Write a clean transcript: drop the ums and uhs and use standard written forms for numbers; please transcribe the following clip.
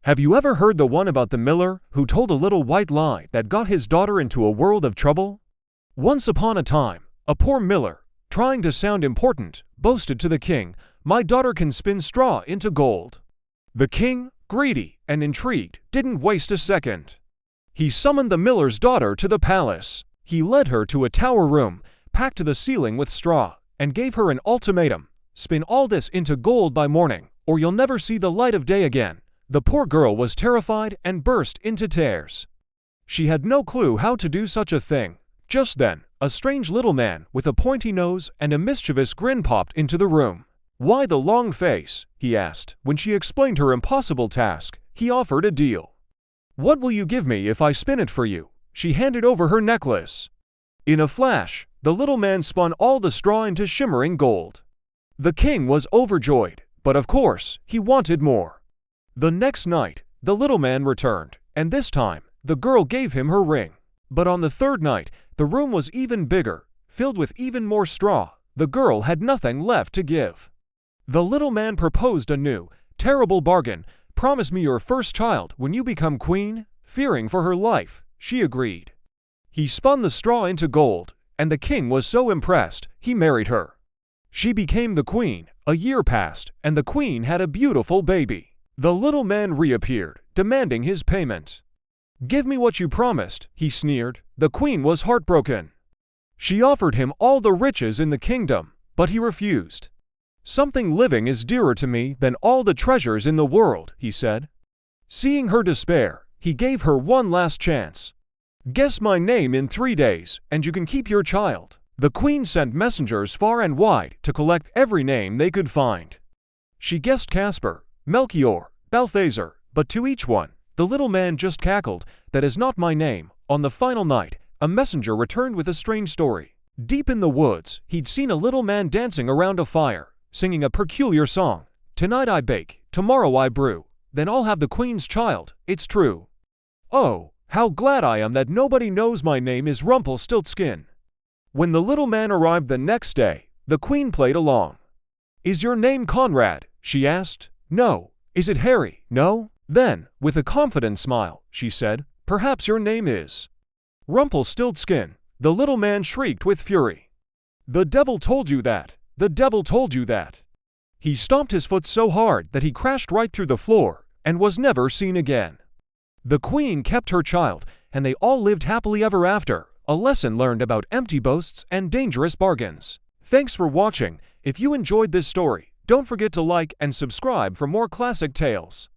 Have you ever heard the one about the miller who told a little white lie that got his daughter into a world of trouble? Once upon a time, a poor miller, trying to sound important, boasted to the king, "My daughter can spin straw into gold." The king, greedy and intrigued, didn't waste a second. He summoned the miller's daughter to the palace. He led her to a tower room, packed to the ceiling with straw, and gave her an ultimatum: spin all this into gold by morning, or you'll never see the light of day again. The poor girl was terrified and burst into tears. She had no clue how to do such a thing. Just then, a strange little man with a pointy nose and a mischievous grin popped into the room. "Why the long face?" he asked. When she explained her impossible task, he offered a deal. "What will you give me if I spin it for you?" She handed over her necklace. In a flash, the little man spun all the straw into shimmering gold. The king was overjoyed, but of course, he wanted more. The next night, the little man returned, and this time, the girl gave him her ring. But on the third night, the room was even bigger, filled with even more straw. The girl had nothing left to give. The little man proposed a new, terrible bargain. "Promise me your first child when you become queen." Fearing for her life, she agreed. He spun the straw into gold, and the king was so impressed, he married her. She became the queen. A year passed, and the queen had a beautiful baby. The little man reappeared, demanding his payment. "Give me what you promised," he sneered. The queen was heartbroken. She offered him all the riches in the kingdom, but he refused. "Something living is dearer to me than all the treasures in the world," he said. Seeing her despair, he gave her one last chance. "Guess my name in 3 days, and you can keep your child." The queen sent messengers far and wide to collect every name they could find. She guessed Casper, Melchior, Balthazar, but to each one, the little man just cackled, "That is not my name." On the final night, a messenger returned with a strange story. Deep in the woods, he'd seen a little man dancing around a fire, singing a peculiar song. "Tonight I bake, tomorrow I brew, then I'll have the queen's child, it's true. Oh, how glad I am that nobody knows my name is Rumpelstiltskin." When the little man arrived the next day, the queen played along. "Is your name Conrad?" she asked. "No." "Is it Harry?" "No." Then, with a confident smile, she said, "Perhaps your name is Rumpelstiltskin." The little man shrieked with fury. "The devil told you that! The devil told you that!" He stomped his foot so hard that he crashed right through the floor and was never seen again. The queen kept her child, and they all lived happily ever after, a lesson learned about empty boasts and dangerous bargains. Thanks for watching. If you enjoyed this story, don't forget to like and subscribe for more classic tales.